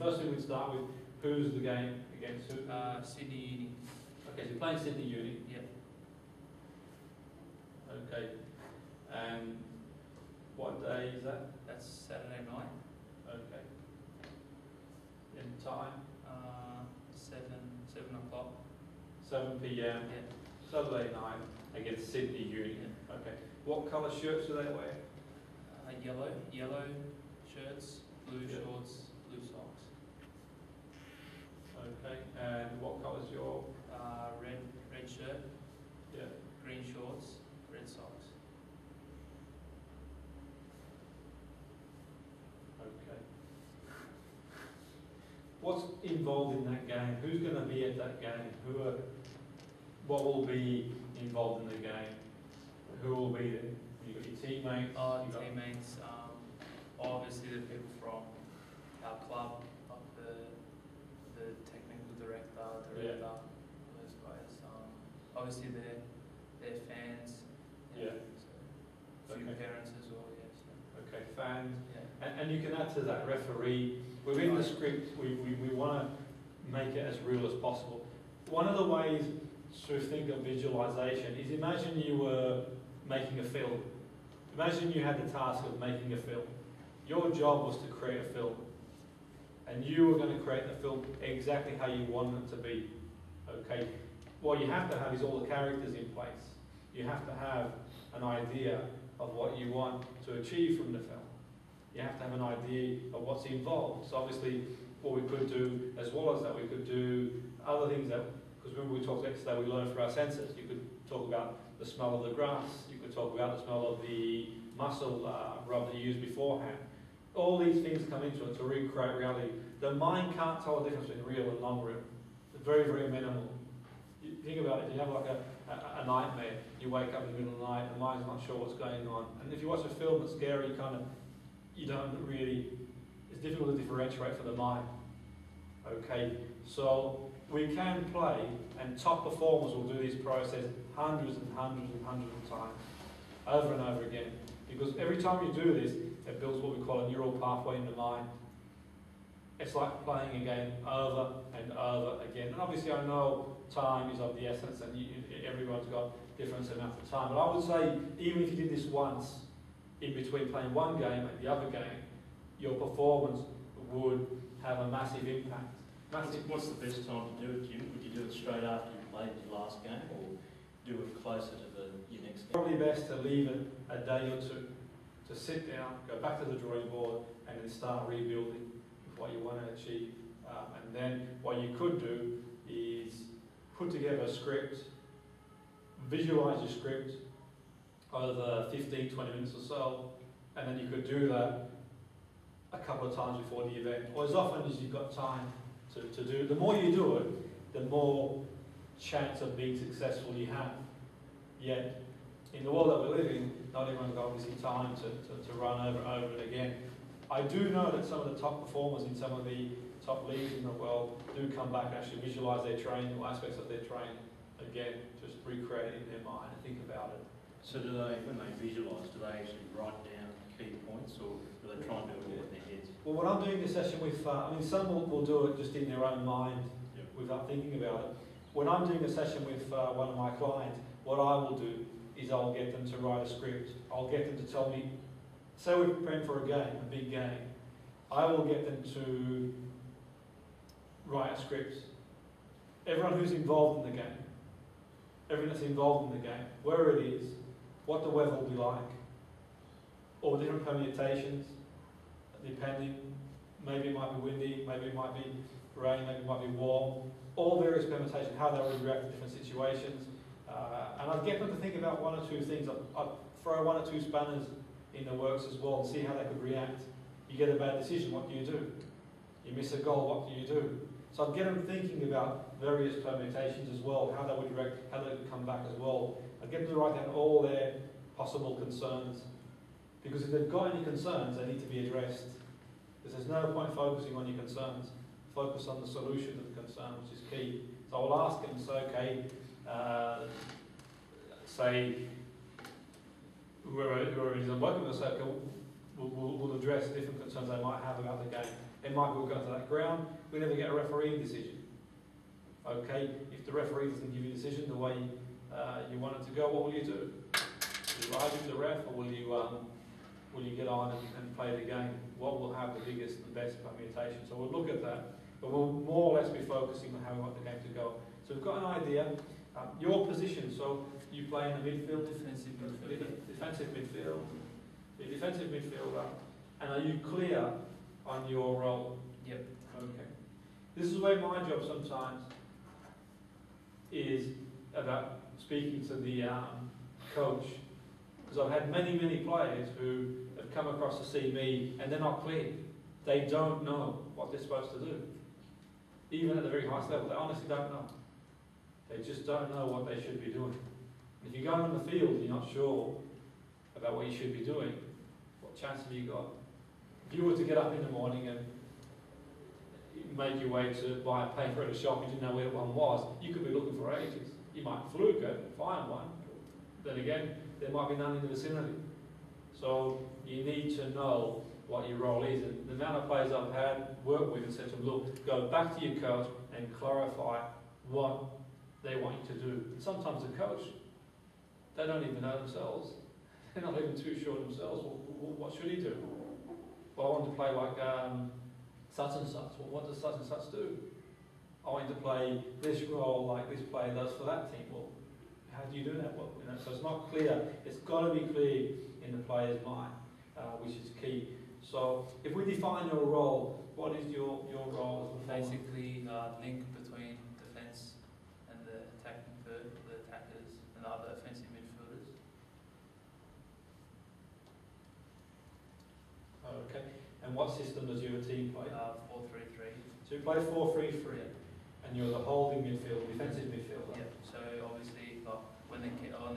first thing we start with, who's the game against who? Sydney Uni. Okay, so you're playing Sydney Uni. Yep. Okay. And what day is that? That's Saturday night. Okay. In time? 7 o'clock. 7 p.m. Yeah. Saturday night against Sydney Uni. Yeah. Okay. What colour shirts do they wear? Yellow shirts, blue Yep. shorts, blue socks. Okay. And what colour's your? Red shirt, Yeah. green shorts, red socks. Okay. What's involved in that game? Who's going to be at that game? What will be involved in the game? Who will be there? You got your teammates. Teammates. Obviously the people from our club, like the technical director, those guys. Obviously they're fans. Yeah. So a few Okay. parents as well. Yes. Okay, fans. Yeah. And you can add to that referee. Within the script, we want to make it as real as possible. One of the ways to think of visualization is, imagine you were making a film. Imagine you had the task of making a film. Your job was to create a film. And you were going to create the film exactly how you want it to be. Okay? What you have to have is all the characters in place. You have to have an idea of what you want to achieve from the film. You have to have an idea of what's involved. So obviously, what we could do, as well as that, we could do other things that, because remember we talked yesterday, we learned through our senses. You could talk about the smell of the grass. You could talk about the smell of the muscle rub that you used beforehand. All these things come into it to recreate reality. The mind can't tell the difference between real and non-real. It's very, very minimal. You think about it, if you have like a nightmare, you wake up in the middle of the night, the mind's not sure what's going on. And if you watch a film that's scary, you don't really, it's difficult to differentiate for the mind. Okay, so we can play, and top performers will do this process hundreds and hundreds and hundreds of times, over and over again. Because every time you do this, it builds what we call a neural pathway in the mind. It's like playing a game over and over again. And obviously I know time is of the essence, and everyone's got different amounts of time. But I would say, even if you did this once, in between playing one game and the other game, your performance would have a massive impact. What's the best time to do it, Jim? Would you do it straight after you played your last game, or do it closer to your next game? Probably best to leave it a day or two, to sit down, go back to the drawing board, and then start rebuilding with what you want to achieve. And then what you could do is put together a script, visualize your script over 15, 20 minutes or so, and then you could do that a couple of times before the event, or as often as you've got time to do. The more you do it, the more chance of being successful you have. Yet, in the world that we live in, not everyone's got obviously time to run over it again. I do know that some of the top performers in some of the top leagues in the world do come back and actually visualise their training or aspects of their training again, just recreate it in their mind and think about it. So do they, when they visualise, do they actually write down key points, or do they try and do it all in their heads? Well, when I'm doing a session with, some will do it just in their own mind, Yep. without thinking about it. When I'm doing a session with one of my clients, what I will do is I'll get them to write a script. I'll get them to tell me, say we're preparing for a game, a big game, I will get them to write a script. Everyone who's involved in the game, everyone that's involved in the game, where it is, what the weather will be like, all different permutations, depending, maybe it might be windy, maybe it might be rain, maybe it might be warm, all various permutations, how they would react to different situations. And I'd get them to think about one or two things. I'd throw one or two spanners in the works as well and see how they could react. You get a bad decision, what do you do? You miss a goal, what do you do? So I'd get them thinking about various permutations as well, how they would react, how they would come back as well. I'd get them to write down all their possible concerns. Because if they've got any concerns, they need to be addressed. Because there's no point focusing on your concerns. Focus on the solution to the concern, which is key. So I will ask them, say, okay, say, whoever it is I'm working with, say, okay, we'll address different concerns they might have about the game. It might be we'll go to that ground, we never get a refereeing decision. Okay, if the referee doesn't give you a decision the way you want it to go, what will you do? Will you argue with the ref, or will you get on and play the game? What will have the biggest and best permutation? So we'll look at that, but we'll more or less be focusing on how we want the game to go. So we've got an idea. Your position, so you play in the midfield, Defensive midfield. defensive midfield, you're a defensive midfielder, and are you clear on your role? Yep. Okay. This is where my job sometimes is about speaking to the coach, because I've had many players who have come across to see me and they're not clear. They don't know what they're supposed to do. Even at the very highest level, they honestly don't know. They just don't know what they should be doing. If you go on the field and you're not sure about what you should be doing, what chance have you got? If you were to get up in the morning and make your way to buy a paper at a shop, you didn't know where one was, you could be looking for ages. You might fluke it, find one. Then again, there might be none in the vicinity. So you need to know what your role is. And the amount of players I've had work with and said to them, look, go back to your coach and clarify what they want you to do. And sometimes the coach, they don't even know themselves. They're not even too sure themselves. Well, what should he do? Well, I want to play like such and such. Well, what does such and such do? I want to play this role like this player does for that team. Well, how do you do that? Well, so it's not clear. It's got to be clear in the player's mind, which is key. So if we define your role, what is your role as a forward? Basically, link between defence and the attacking third, the attackers, and the other offensive midfielders. Okay. And what system does your team play? 4-3-3. So you play 4-3-3, and you're the holding midfield, defensive midfielder. Yeah. So obviously, like when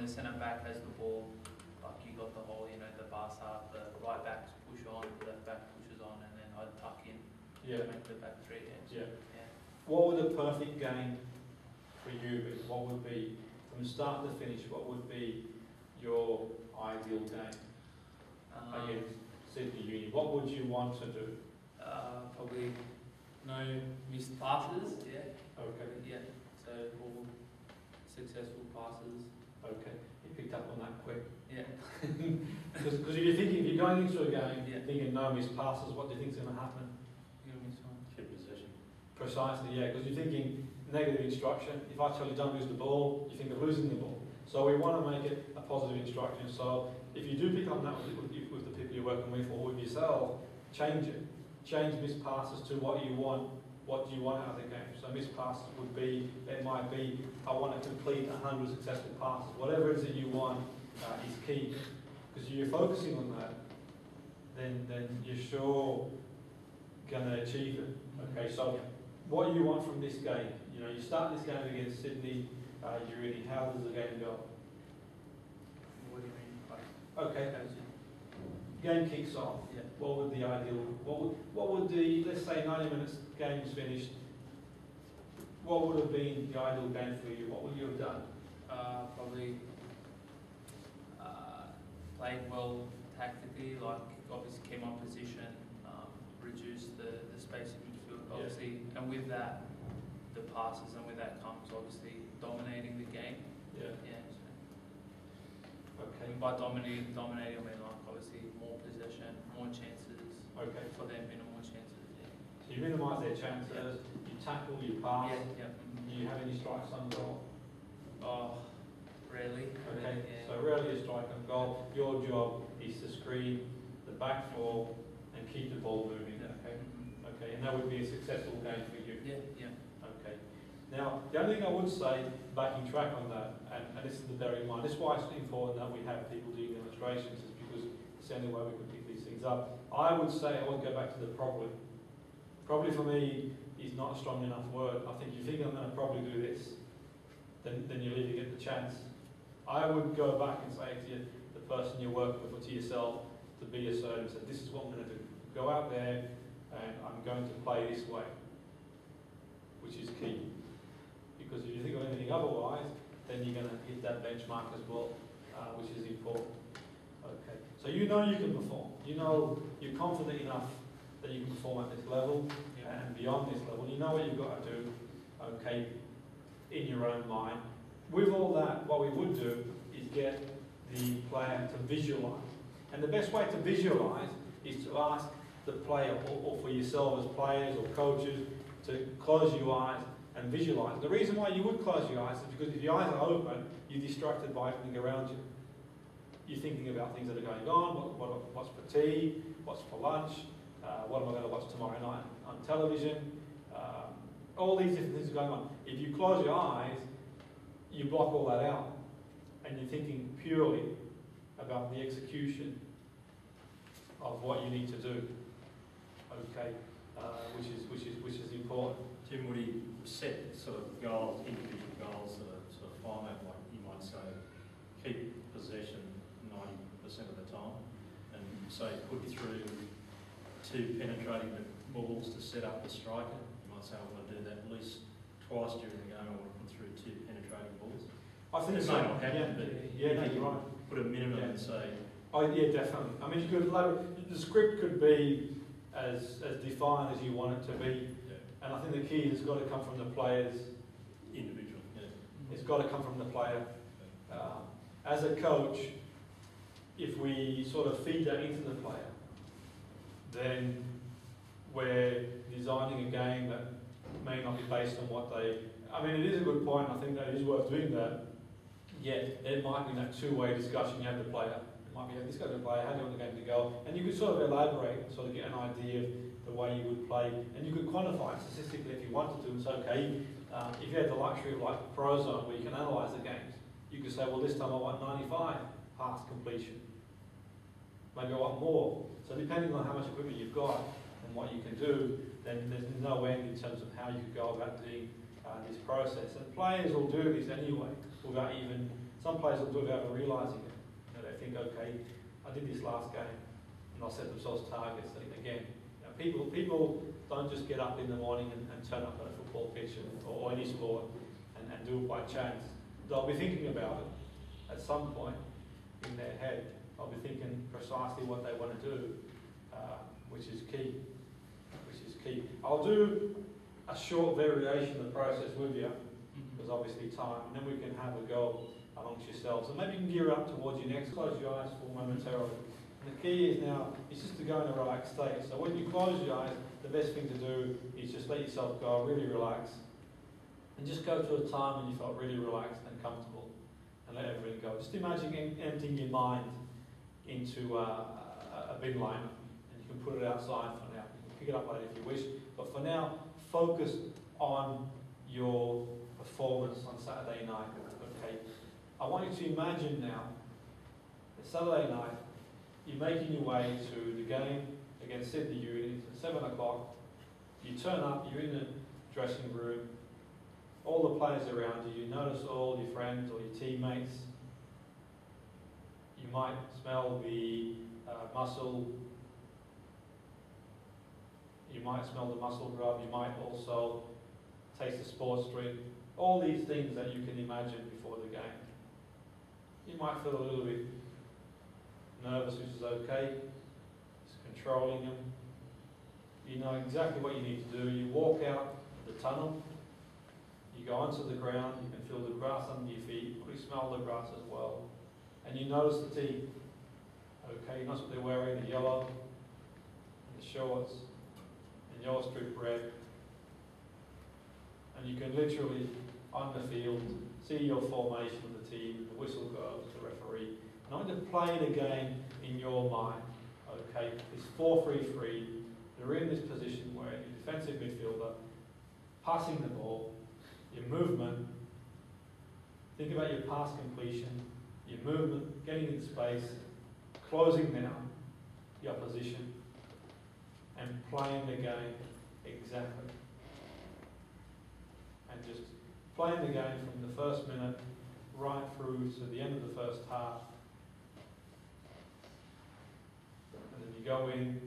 the centre back has the ball, like you got the whole, the Barca, the right backs push on, the left back pushes on, and then I'd tuck in to make the back three. Yeah. What would a perfect game for you be? What would be, from start to finish, what would be your ideal game against Sydney Uni? What would you want to do? Probably no missed passes. Yeah. Okay. Yeah. So all successful passes. Okay. You picked up on that quick. Yeah. Because if you're going into a game thinking no missed passes, what do you think's going to happen? You're gonna miss one. Keep possession. Precisely, yeah. Because you're thinking negative instruction. If I tell you don't lose the ball, you think of losing the ball. So we want to make it a positive instruction. So if you do pick up that with the people you're working with or with yourself, change it. Change missed passes to what you want. What do you want out of the game? So missed passes would be, it might be, I want to complete 100 successful passes. Whatever it is that you want is key. Because if you're focusing on that, then you're sure going to achieve it. Okay, so what you want from this game? You start this game against Sydney. You're really, how does the game go? What do you mean? Okay, game kicks off. Yeah. What would the ideal? What would the, let's say 90 minutes game's finished? What would have been the ideal game for you? What would you have done? Probably played well tactically, like obviously keep my position, reduce the space in midfield, obviously, and with that, the passes, and with that comes obviously dominating the game. Yeah. Yeah. Okay. And by dominating, I mean like obviously more possession, more chances. Okay. For them, more chances. Yeah. So you minimise their chances. You tackle. You pass. Yeah. Do you have any strikes on goal? Oh, rarely. Okay. Yeah. So rarely a strike on goal. Your job is to screen the back four and keep the ball moving. Yeah. Okay. Okay. And that would be a successful game for you. Yeah. Yeah. Okay. Now, the only thing I would say, backing track on that, and this is to bear in mind, this is why it's important that we have people doing demonstrations, is because it's the only way we can pick these things up. I would say, I would go back to the probably. Probably for me is not a strong enough word. I think you think I'm going to probably do this, then you'll either get the chance. I would go back and say to you, the person you're working with, or to yourself, to be assertive, say, this is what I'm going to do. Go out there and I'm going to play this way, which is key. Because if you think of anything otherwise, then you're going to hit that benchmark as well, which is important. Okay, so you know you can perform. You know you're confident enough that you can perform at this level and beyond this level. You know what you've got to do, okay, in your own mind. With all that, what we would do is get the player to visualise. And the best way to visualise is to ask the player, or for yourself as players or coaches, to close your eyes and visualise. The reason why you would close your eyes is because if your eyes are open, you're distracted by everything around you. You're thinking about things that are going on, what's for tea, what's for lunch, what am I going to watch tomorrow night on television. All these different things are going on. If you close your eyes, you block all that out, and you're thinking purely about the execution of what you need to do. Okay, which is important. Jim, would he set sort of goals, individual goals that are sort of finite, like you might say, keep possession 90% of the time, and say put through 2 penetrating balls to set up the striker? You might say, I want to do that at least twice during the game. I want to put through 2 penetrating balls. I think it so. may not happen, but no, you're right. Put a minimum and say. Oh yeah, definitely. I mean, you could the script could be as defined as you want it to be, and I think the key has got to come from the players. Individual. Yeah. It's got to come from the player. As a coach, if we sort of feed that into the player, then we're designing a game that may not be based on what they. I mean, it is a good point. I think that it is worth doing that. Yet there might be that two-way discussion. You have the player. It might be this guy's a player. How do you want the game to go? And you could sort of elaborate, sort of get an idea of the way you would play, and you could quantify it statistically if you wanted to. It's okay. If you had the luxury of like Prozone, where you can analyse the games, you could say, well, this time I want 95 pass completion. Maybe I want more. So depending on how much equipment you've got and what you can do, then there's no end in terms of how you could go about doing this process. And players will do this anyway, without even, some players will do it without even realising it. You know, they think, okay, I did this last game, and they'll set themselves targets. And again, you know, people don't just get up in the morning and turn up at a football pitch or any sport and do it by chance. They'll be thinking about it at some point in their head. They'll be thinking precisely what they want to do, which is key. I'll do a short variation of the process with you, because obviously time, and then we can have a go amongst yourselves. And maybe you can gear up towards your next. Close your eyes for momentarily. And the key is now, is just to go in a relaxed state. So when you close your eyes, the best thing to do is just let yourself go, really relax. And just go to a time when you felt really relaxed and comfortable, and let everything go. Just imagine emptying your mind into a bin liner, and you can put it outside for now. You can pick it up later if you wish, but for now, focus on your performance on Saturday night. Okay, I want you to imagine now that Saturday night you're making your way to the game against Sydney Uni. It's at 7 o'clock. You turn up. You're in the dressing room. All the players around you. You notice all your friends or your teammates. You might smell the muscle. You might smell the muscle grub. You might also taste the sports drink. All these things that you can imagine before the game. You might feel a little bit nervous, which is okay. Just controlling them. You know exactly what you need to do. You walk out the tunnel. You go onto the ground. You can feel the grass under your feet. You probably smell the grass as well. And you notice the team. Okay, you notice what they're wearing, the yellow, and the shorts, and your strip red. And you can literally, on the field, see your formation of the team, the whistle goes, the referee. And I want to play the game in your mind. Okay, it's 4-3-3. You're in this position where you're defensive midfielder, passing the ball, your movement. Think about your pass completion, your movement, getting into space, closing down the opposition, and playing the game exactly. And just playing the game from the first minute right through to the end of the first half. And then you go in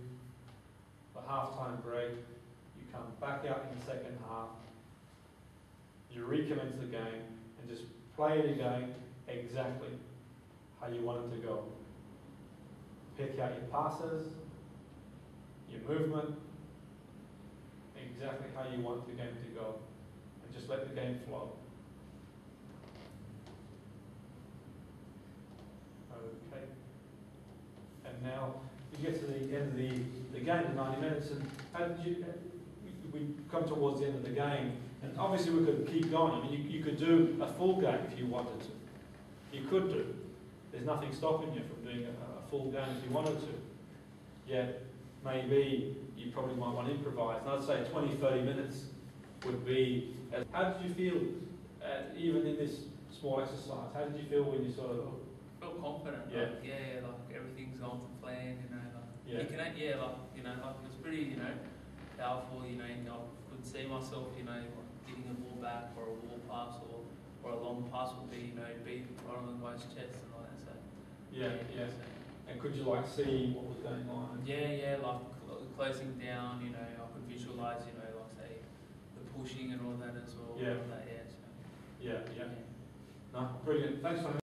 for half-time break, you come back out in the second half, you recommence the game, and just play it again exactly how you want it to go. pick out your passes, your movement, exactly how you want the game to go, and just let the game flow. Okay. And now you get to the end of the game, the 90 minutes, and how did you, we come towards the end of the game, and obviously we could keep going. I mean, you could do a full game if you wanted to. You could do. There's nothing stopping you from doing a full game if you wanted to. Yet, maybe you probably might want to improvise. And I'd say 20, 30 minutes would be... How did you feel, even in this small exercise? How did you feel when you sort of... Felt confident. Yeah. Like, like everything's gone to plan, you know. Like, Yeah. you can, like, you know, like it was pretty, you know, powerful, you know, I could see myself, you know, like getting a ball back or a wall pass or a long pass would be, you know, beat right on the guy's chest and all that. So Yeah, yeah. So, And could you like see what was going on? yeah, like closing down, you know, I could visualise, you know, like say the pushing and all that as well. Yeah. All that, yeah. So, Yeah. No, brilliant. Thanks for